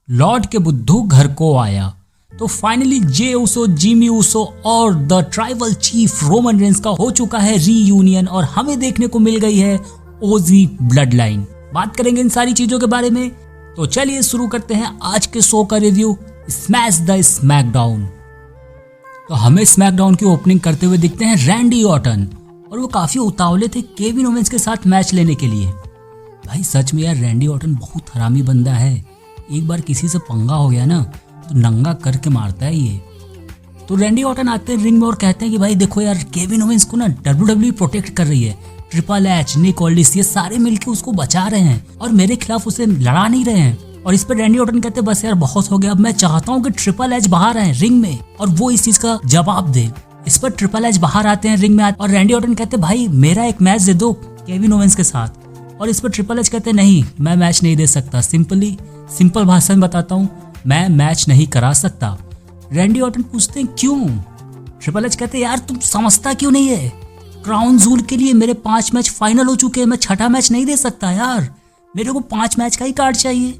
लौट के बुद्धू घर को आया। तो finally Jey Uso, Jimmy Uso और the tribal chief Roman Reigns का हो चुका है रीयूनियन और हमें देखने को मिल गई है ओजी ब्लड लाइन। बात करेंगे इन सारी चीजों के बारे में, तो चलिए शुरू करते हैं आज के शो का रिव्यू, स्मैश द स्मैकडाउन। तो हमें स्मैकडाउन की ओपनिंग करते हुए दिखते हैं रैंडी ऑर्टन और वो काफी उतावले थे केविन ओवेंस के साथ मैच लेने के लिए। भाई सच में यार रैंडी ऑर्टन बहुत हरामी बंदा है, एक बार किसी से पंगा हो गया ना तो नंगा करके मारता है ये। तो रैंडी ऑर्टन आते हैं रिंग में और कहते हैं कि भाई देखो यार केविन ओवेंस को ना WWE प्रोटेक्ट कर रही है, ट्रिपल एच, निक ऑल्डिस ये सारे मिलके उसको बचा रहे हैं और मेरे खिलाफ उसे लड़ा नहीं रहे हैं। और इस पर रैंडी ऑर्टन कहते हैं बस यार बहुत हो गया, अब मैं चाहता हूँ कि ट्रिपल एच बाहर आए रिंग में और वो इस चीज का जवाब दे। इस पर ट्रिपल एच बाहर आते हैं रिंग में और रैंडी ऑर्टन कहते हैं भाई मेरा एक मैच दे दो केविन ओवेंस के साथ। और इस पर ट्रिपल एच कहते हैं नहीं मैं मैच नहीं दे सकता, सिंपल भाषा में बताता हूँ मैं मैच नहीं करा सकता। रैंडी ऑर्टन पूछते हैं क्यों? ट्रिपल एच कहते हैं यार तुम समझता क्यों नहीं है, क्राउन जूल के लिए मेरे 5 मैच फाइनल हो चुके हैं, मैं छठा मैच नहीं दे सकता यार, मेरे को 5 मैच का ही कार्ड चाहिए,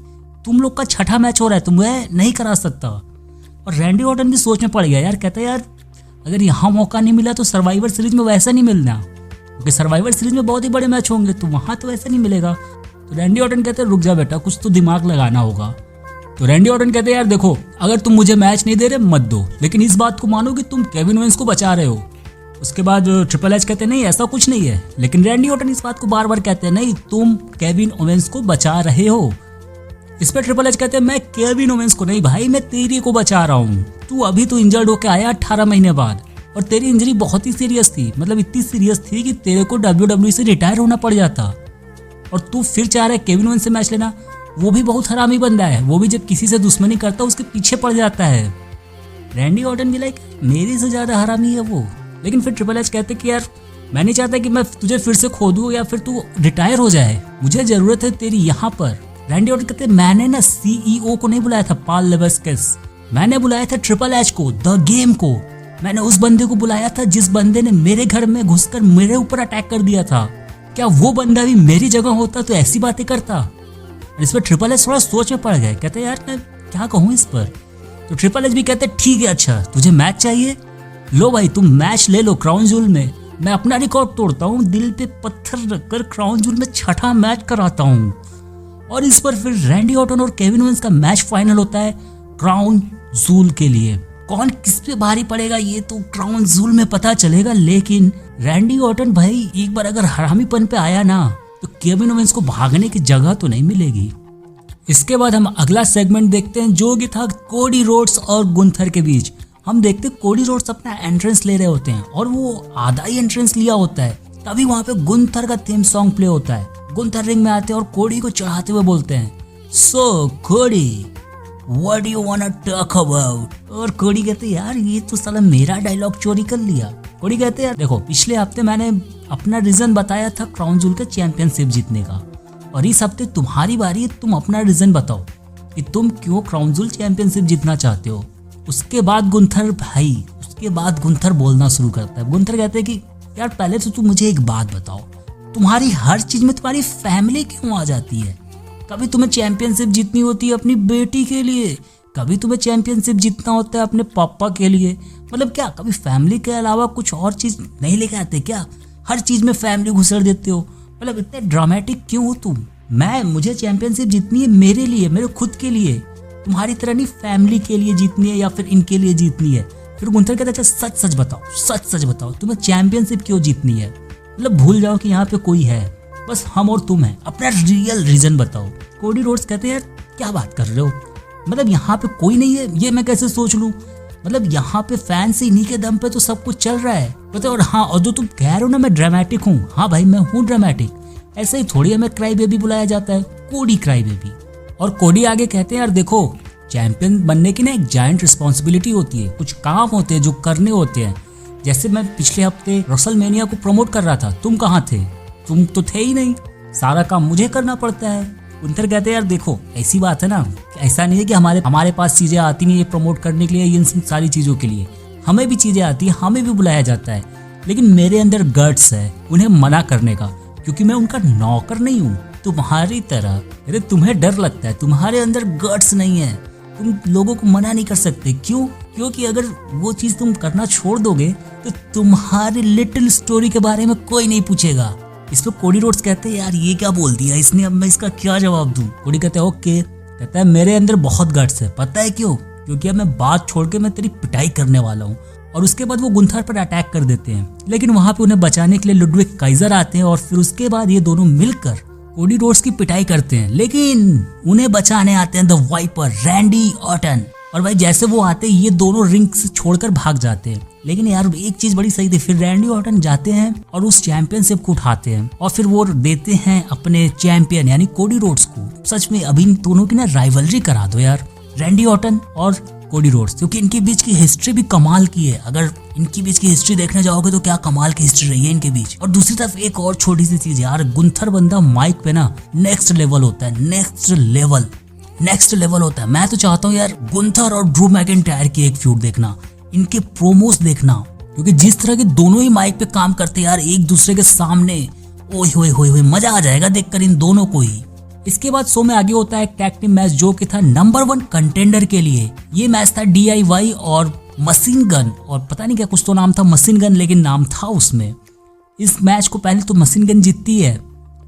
तुम लोग का छठा मैच हो रहा है तो मैं नहीं करा सकता। और रैंडी ऑर्टन भी सोच में पड़ गया यार, कहता है यार अगर यहाँ मौका नहीं मिला तो सर्वाइवर सीरीज में वैसा नहीं मिलना, क्योंकि सर्वाइवर सीरीज में बहुत ही बड़े मैच होंगे तो वहां तो वैसा नहीं मिलेगा। तो रैंडी ऑर्टन कहते हैं रुक जा बेटा कुछ तो दिमाग लगाना होगा। तो रैंडी ऑर्टन कहते हैं यार देखो अगर तुम मुझे मैच नहीं दे रहे मत दो, लेकिन इस बात को मानो कि तुम केविन ओवेंस को बचा रहे हो। उसके बाद ट्रिपल एच कहते हैं नहीं ऐसा कुछ नहीं है, लेकिन रैंडी ऑर्टन इस बात को बार बार कहते हैं नहीं तुम केविन ओवेंस को बचा रहे हो। इस पर ट्रिपल एच कहते हैं मैं केविन ओवेंस को नहीं भाई मैं तेरी को बचा रहा हूँ, तू अभी तो इंजर्ड होके आया 18 महीने बाद और तेरी इंजरी बहुत ही सीरियस थी, मतलब इतनी सीरियस थी कि तेरे को WWE से रिटायर होना पड़ जाता और तू फिर चाह रहा है केविन ओवेंस से मैच लेना। वो भी बहुत हरामी बंदा है, वो भी जब किसी से दुश्मनी करता उसके पीछे पड़ जाता है। रैंडी ऑर्टन भी लाइक मेरे से ज्यादा हरामी है वो। लेकिन फिर ट्रिपल एच कहते कि यार मैं नहीं चाहता कि मैं तुझे फिर से खो दूं या फिर तू रिटायर हो जाए, मुझे जरूरत है तेरी यहाँ पर। रैंडी ऑर्टन कहते मैंने ना CEO को नहीं बुलाया था पॉल लेविस्किस, मैंने बुलाया था ट्रिपल एच को, द गेम को, मैंने उस बंदे को बुलाया था जिस बंदे ने मेरे घर में घुसकर मेरे ऊपर अटैक कर दिया था। क्या वो बंदा भी मेरी जगह होता तो ऐसी बातें करता? इस पर ट्रिपल एच थोड़ा सोच में पड़ गए, कहते यार मैं क्या कहूँ इस पर। तो ट्रिपल एच भी कहते ठीक है अच्छा तुझे मैच चाहिए, लो भाई तुम मैच ले लो क्राउन जूल में, मैं अपना रिकॉर्ड तोड़ता हूँ, दिल पे पत्थर रखकर क्राउन जूल में छठा मैच कराता हूँ। और इस पर फिर रैंडी ऑर्टन और केविन ओवेंस का मैच फाइनल होता है क्राउन जूल के लिए। कौन किस पे भारी पड़ेगा ये तो क्राउन जूल में पता चलेगा, लेकिन रैंडी ऑर्टन भाई एक बार अगर हरामीपन पे आया ना तो केविन ओवेंस को भागने की जगह तो नहीं मिलेगी। इसके बाद हम अगला सेगमेंट देखते हैं जो कि था कोडी रोड्स और गुंथर के बीच। हम देखते हैं कोडी रोड्स अपना एंट्रेंस ले रहे होते हैं और वो आधा ही एंट्रेंस लिया होता है, तभी वहां पे गुंथर का थीम सॉन्ग प्ले होता है। गुंथर रिंग में आते हैं और कोडी को चढ़ाते हुए बोलते हैं so Cody what do you want to talk about. और कोडी कहते यार ये तो साला मेरा डायलॉग चोरी कर लिया। कोडी कहते यार देखो पिछले हफ्ते मैंने अपना रीजन बताया था क्राउन जूल के चैंपियनशिप जीतने का और इस हफ्ते तुम्हारी बारी है, तुम अपना रीजन बताओ कि तुम क्यों क्राउन जूल चैंपियनशिप जीतना चाहते हो। उसके बाद गुंथर बोलना शुरू करता है। गुंथर कहते हैं कि यार पहले तो तुम मुझे एक बात बताओ, तुम्हारी हर चीज में तुम्हारी फैमिली क्यों आ जाती है? कभी तुम्हें चैंपियनशिप जीतनी होती है अपनी बेटी के लिए, कभी तुम्हें चैंपियनशिप जीतना होता है अपने पापा के लिए, मतलब क्या कभी फैमिली के अलावा कुछ और चीज नहीं लेके आते क्या? हर चीज में फैमिली घुसड़ देते हो, मतलब इतने ड्रामेटिक क्यों हो तुम? मुझे चैंपियनशिप जीतनी है मेरे लिए, मेरे खुद के लिए, तुम्हारी तरह नहीं फैमिली के लिए जीतनी है या फिर इनके लिए जीतनी है। फिर गुंथर कहता है सच सच बताओ तुम्हें चैंपियनशिप क्यों जीतनी है? मतलब भूल जाओ कि यहाँ पे कोई है, बस हम और तुम है, अपना रियल रीजन बताओ। कोडी रोड्स कहते हैं यार क्या बात कर रहे हो, मतलब यहाँ पे कोई नहीं है ये मैं कैसे सोच लूं, मतलब यहाँ पे फैंस इन्हीं के दम पे तो सब कुछ चल रहा है पता। और हाँ और जो तुम कह रहे हो ना मैं ड्रामेटिक हूँ, हाँ भाई मैं हूँ ड्रामेटिक, ऐसे ही थोड़ी हमें क्राई बेबी बुलाया जाता है, कोडी क्राई बेबी। और कोडी आगे कहते हैं यार देखो चैंपियन बनने की ना एक जायंट रिस्पॉन्सिबिलिटी होती है, कुछ काम होते हैं जो करने होते हैं। जैसे मैं पिछले हफ्ते रसलमेनिया को प्रमोट कर रहा था, तुम कहाँ थे? तुम तो थे ही नहीं, सारा काम मुझे करना पड़ता है। गुंथर कहते हैं यार देखो ऐसी बात है ना, ऐसा नहीं है कि हमारे पास चीजें आती नहीं है प्रमोट करने के लिए, इन सारी चीजों के लिए हमें भी चीजें आती है, हमें भी बुलाया जाता है, लेकिन मेरे अंदर गट्स है उन्हें मना करने का, क्योंकि मैं उनका नौकर नहीं हूँ। तुम्हारी तरह। अरे तुम्हें डर लगता है, तुम्हारे अंदर गट्स नहीं है, तुम लोगों को मना नहीं कर सकते। क्यों? क्योंकि अगर वो चीज तुम करना छोड़ दोगे तो तुम्हारी लिटिल स्टोरी के बारे में कोई नहीं पूछेगा। इस पे कोडी रोड्स कहते हैं यार ये क्या बोल दिया इसने, अब मैं इसका क्या जवाब दूं। कोडी कहते हैं ओके, कहता है मेरे अंदर बहुत गट्स है। पता है क्यों? क्योंकि अब मैं बात छोड़ के मैं तेरी पिटाई करने वाला हूँ। और उसके बाद वो गुंथर पर अटैक कर देते हैं, लेकिन वहां पे उन्हें बचाने के लिए लुडविग काइजर आते हैं और फिर उसके बाद ये दोनों मिलकर कोडी रोड्स की पिटाई करते हैं। लेकिन उन्हें बचाने आते हैं द वाइपर रैंडी ऑर्टन। और भाई जैसे वो आते हैं ये दोनों रिंग से छोड़कर भाग जाते हैं। लेकिन यार एक चीज बड़ी सही थी, फिर रैंडी ऑर्टन जाते हैं और उस चैंपियनशिप को उठाते हैं और फिर वो देते हैं अपने चैंपियन यानी कोडी रोड्स को। सच में अभी इन दोनों की ना राइवलरी करा दो यार, रैंडी ऑर्टन और कोडी रोड्स, क्योंकि इनके बीच की हिस्ट्री भी कमाल की है। अगर इनके बीच की हिस्ट्री देखने जाओगे तो क्या कमाल की हिस्ट्री रही है इनके बीच। और दूसरी तरफ एक और छोटी सी चीज यार, गुंथर बंदा माइक पे ना नेक्स्ट लेवल होता है, नेक्स्ट लेवल होता है। मैं तो चाहता हूँ यार गुंथर और ड्रू मैकिंटायर की एक फ्यूड देखना, इनके प्रोमोस देखना, क्योंकि जिस तरह के दोनों ही माइक पे काम करते हैं यार एक दूसरे के सामने, ओए होए होए होए मजा आ जाएगा देखकर इन दोनों को ही। इसके बाद शो में आगे होता है एक टैग टीम मैच जो कि था नंबर 1 कंटेंडर के लिए। ये मैच था DIY और मशीन गन, और पता नहीं क्या कुछ तो नाम था मशीन गन, लेकिन नाम था उसमें। इस मैच को पहले तो मशीन गन जीतती है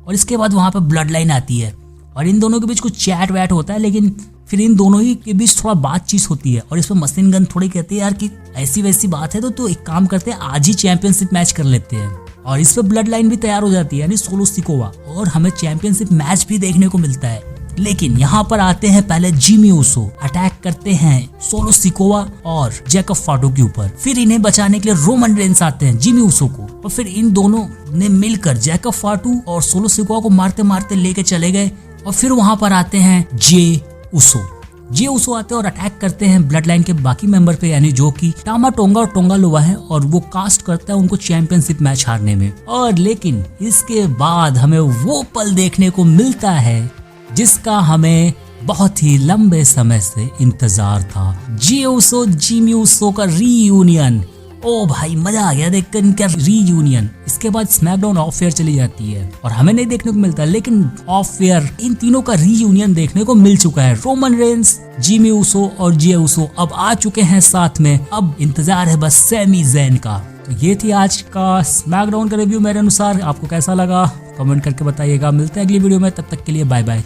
और इसके बाद वहां पर ब्लड लाइन आती है और इन दोनों के बीच कुछ चैट वैट होता है, लेकिन फिर इन दोनों ही के बीच थोड़ा बातचीत होती है। और इसमें मशीन गन थोड़ी कहती है यार कि ऐसी वैसी बात है तो एक काम करते हैं आज ही चैंपियनशिप मैच कर लेते हैं। और इस पे ब्लड लाइन भी तैयार हो जाती है यानी सोलो सिकोवा, और हमें चैंपियनशिप मैच भी देखने को मिलता है। लेकिन यहाँ पर आते हैं पहले जिमी ऊसो, अटैक करते हैं सोलो सिकोवा और जैकब फाटो के ऊपर। फिर इन्हें बचाने के लिए रोमन रेंस आते हैं जिमी ऊसो को, और फिर इन दोनों ने मिलकर जैकब फाटो और सोलो सिकोवा को मारते मारते लेके चले गए। और फिर वहां पर आते हैं जे ऊसो आते हैं और अटैक करते हैं ब्लड लाइन के बाकी मेंबर पे, यानी जो कि टामा टोंगा और टोंगा लोवा है, और वो कास्ट करता है उनको चैंपियनशिप मैच हारने में। और लेकिन इसके बाद हमें वो पल देखने को मिलता है जिसका हमें बहुत ही लंबे समय से इंतजार था, जे ऊसो जिमी ऊसो का रीयूनियन। ओ भाई मजा आ गया देखकर इनका रीयूनियन। इसके बाद स्मैकडाउन ऑफ फेयर चली जाती है और हमें नहीं देखने को मिलता, लेकिन ऑफ फेयर इन तीनों का रीयूनियन देखने को मिल चुका है। रोमन रेंस, जिमी ऊसो और जे ऊसो अब आ चुके हैं साथ में। अब इंतजार है बस सैमी ज़ैन का। तो ये थी आज का स्मैकडाउन का रिव्यू। मेरे अनुसार आपको कैसा लगा कमेंट करके बताइएगा। मिलते हैं अगली वीडियो में, तब तक के लिए बाय बाय।